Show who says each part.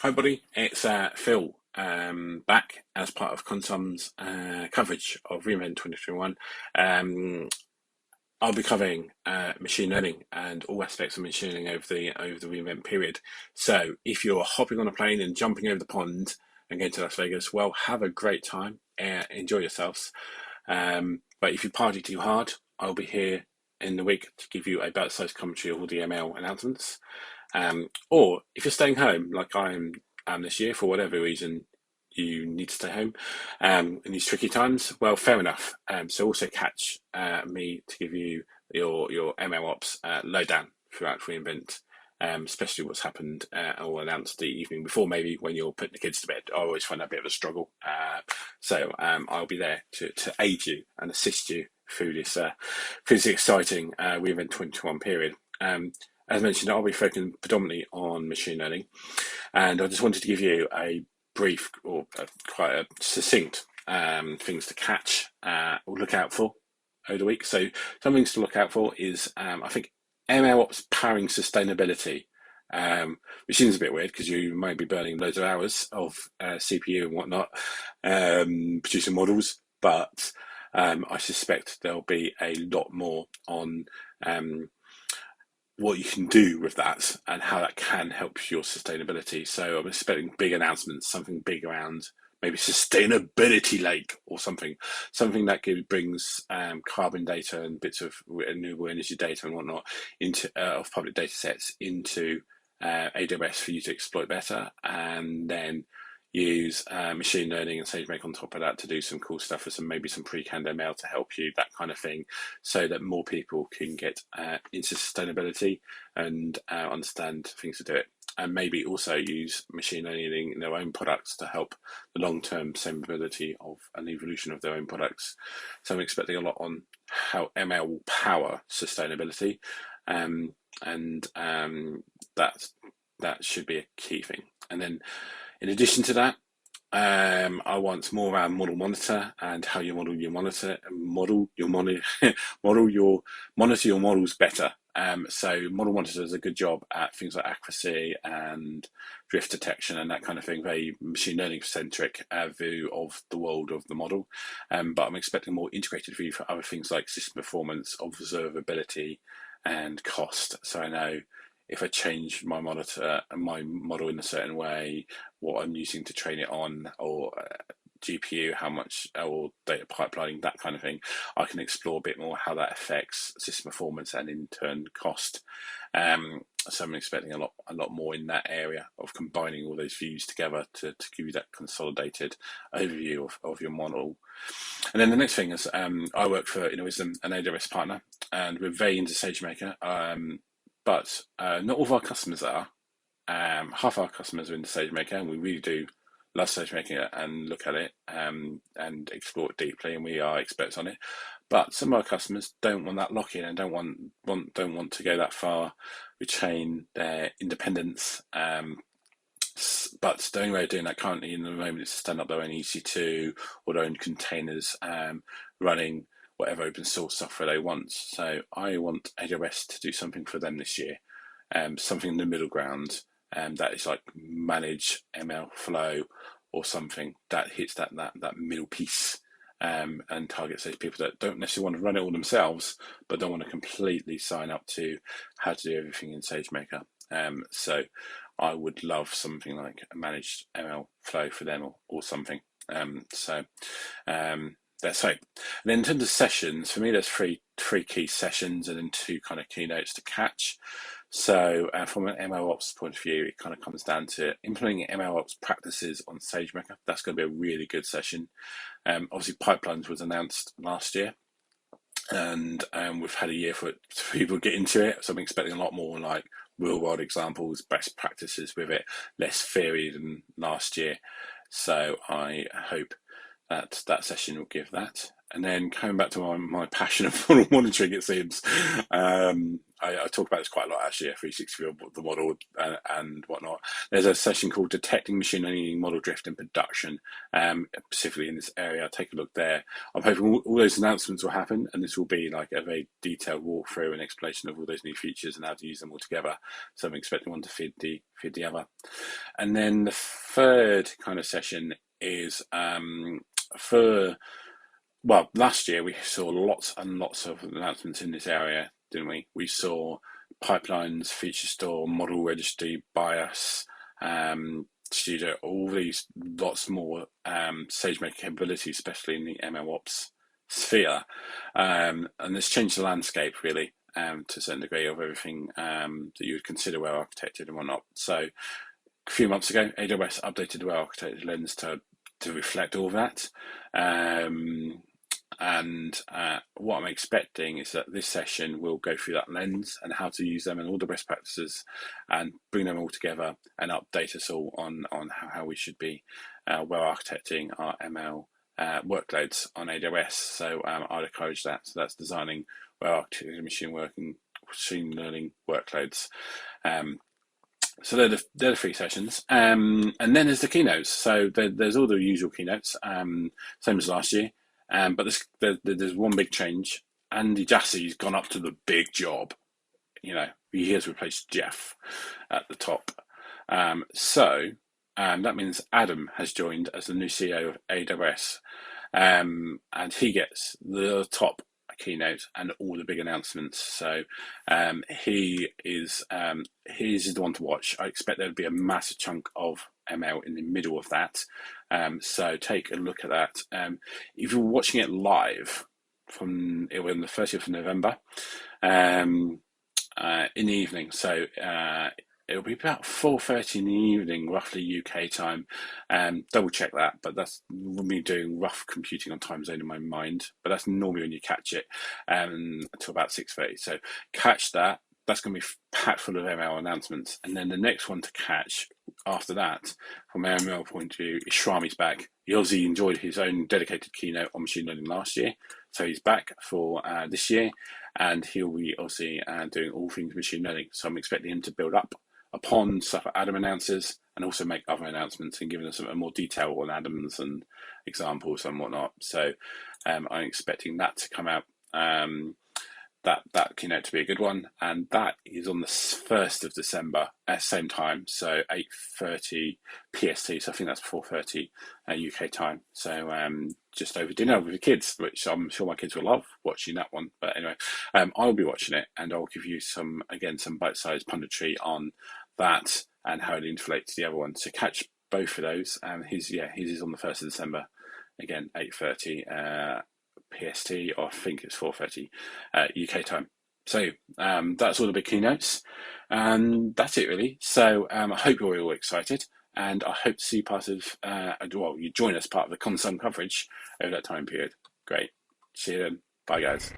Speaker 1: Hi, buddy. It's Phil back as part of Consum's coverage of re:Invent 2021. Um, I'll be covering machine learning and all aspects of machine learning over the re:Invent period. So, if you're hopping on a plane and jumping over the pond and going to Las Vegas, well, have a great time. Enjoy yourselves. But if you party too hard, I'll be here in the week to give you a bite-sized commentary of all the ML announcements. Or if you're staying home, like am this year, for whatever reason you need to stay home in these tricky times, well, fair enough. So also catch me to give you your ML Ops lowdown throughout re:Invent, especially what's happened or announced the evening before, maybe when you're putting the kids to bed. I always find that a bit of a struggle. So I'll be there to aid you and assist you through this exciting re:Invent 2021 period. As mentioned, I'll be focusing predominantly on machine learning, and I just wanted to give you a brief or quite a succinct things to catch or look out for over the week. So some things to look out for is I think ML ops powering sustainability, which seems a bit weird because you might be burning loads of hours of CPU and whatnot producing models, but I suspect there'll be a lot more on what you can do with that and how that can help your sustainability. So I'm expecting big announcements, something big around maybe sustainability lake or something that brings carbon data and bits of renewable energy data and whatnot into of public data sets into AWS for you to exploit better, and then use machine learning and SageMaker on top of that to do some cool stuff with maybe some pre-canned ML to help you, that kind of thing, so that more people can get into sustainability and understand things to do it. And maybe also use machine learning in their own products to help the long-term sustainability of an evolution of their own products. So I'm expecting a lot on how ML will power sustainability, and that should be a key thing. And then in addition to that, I want more around model monitor and how you model your monitor your models better. So model monitor does a good job at things like accuracy and drift detection and that kind of thing, very machine learning centric view of the world of the model. But I'm expecting a more integrated view for other things like system performance, observability, and cost. So I know if I change my model in a certain way, what I'm using to train it on, or GPU, how much, or data pipelining, that kind of thing, I can explore a bit more how that affects system performance and in turn cost. So I'm expecting a lot more in that area of combining all those views together to give you that consolidated overview of your model. And then the next thing is I work for Innowisdom, an AWS partner, and we're very into SageMaker. But not all of our customers are. Half our customers are into SageMaker, and we really do love SageMaker and look at it and explore it deeply, and we are experts on it. But some of our customers don't want that lock-in and don't want to go that far, retain their independence. But the only way of doing that currently in the moment is to stand up their own EC2 or their own containers, running whatever open source software they want. So I want AWS to do something for them this year, something in the middle ground, that is like manage ML flow or something that hits that middle piece, and targets those people that don't necessarily want to run it all themselves, but don't want to completely sign up to how to do everything in SageMaker. So I would love something like a managed ML flow for them or something. That's hope. And then in terms of sessions, for me, there's three key sessions and then two kind of keynotes to catch. So from an ML ops point of view, it kind of comes down to implementing ML ops practices on SageMaker. That's going to be a really good session. Obviously, pipelines was announced last year, and we've had a year for people to get into it. So I'm expecting a lot more like real world examples, best practices with it, less theory than last year. So I hope that session will give that. And then coming back to my passion of model monitoring, it seems, I talk about this quite a lot actually, F360, the model and whatnot. There's a session called Detecting Machine Learning Model Drift in Production, specifically in this area. Take a look there. I'm hoping all those announcements will happen, and this will be like a very detailed walkthrough and explanation of all those new features and how to use them all together. So I'm expecting one to feed the other. And then the third kind of session is last year we saw lots and lots of announcements in this area, didn't we? We saw pipelines, feature store, model registry, bias, Studio, all these lots more SageMaker capabilities, especially in the MLOps sphere. And this changed the landscape really to a certain degree of everything that you would consider well architected and whatnot. So a few months ago, AWS updated the well architected lens to reflect all of that. And what I'm expecting is that this session will go through that lens and how to use them and all the best practices and bring them all together and update us all on how we should be well architecting our ML workloads on AWS. So I'd encourage that. So that's designing well architected machine learning workloads. So they're the three sessions, and then there's the keynotes. So there's all the usual keynotes, same as last year. But there's one big change. Andy Jassy's gone up to the big job. He has replaced Jeff at the top. So that means Adam has joined as the new CEO of AWS. And he gets the top keynote and all the big announcements. So he's the one to watch. I expect there to be a massive chunk of ML in the middle of that. So take a look at that. If you're watching it live on the 30th of November in the evening, so it'll be about 4:30 in the evening, roughly UK time. Double check that, but that's me doing rough computing on time zone in my mind. But that's normally when you catch it until about 6:30. So catch that. That's going to be packed full of ML announcements. And then the next one to catch after that, from an ML point of view, is Shrami's back. He obviously enjoyed his own dedicated keynote on machine learning last year. So he's back for this year. And he'll be obviously doing all things machine learning. So I'm expecting him to build up upon stuff that Adam announces and also make other announcements and giving us a more detail on Adam's and examples and whatnot. So I'm expecting that to come out. That keynote to be a good one, and that is on the 1st of December at the same time, so 8:30 PST, so I think that's 4:30 UK time. So just over dinner with the kids, which I'm sure my kids will love watching that one. But anyway, I'll be watching it, and I'll give you some bite-sized punditry on that and how it interrelates to the other one. So catch both of those. His is on the 1st of December, again 8:30. PST, or I think it's 4:30 UK time. So that's all the big keynotes, and that's it really. So I hope you're all excited, and I hope to see you join us part of the Consum coverage over that time period. Great. See you then. Bye guys.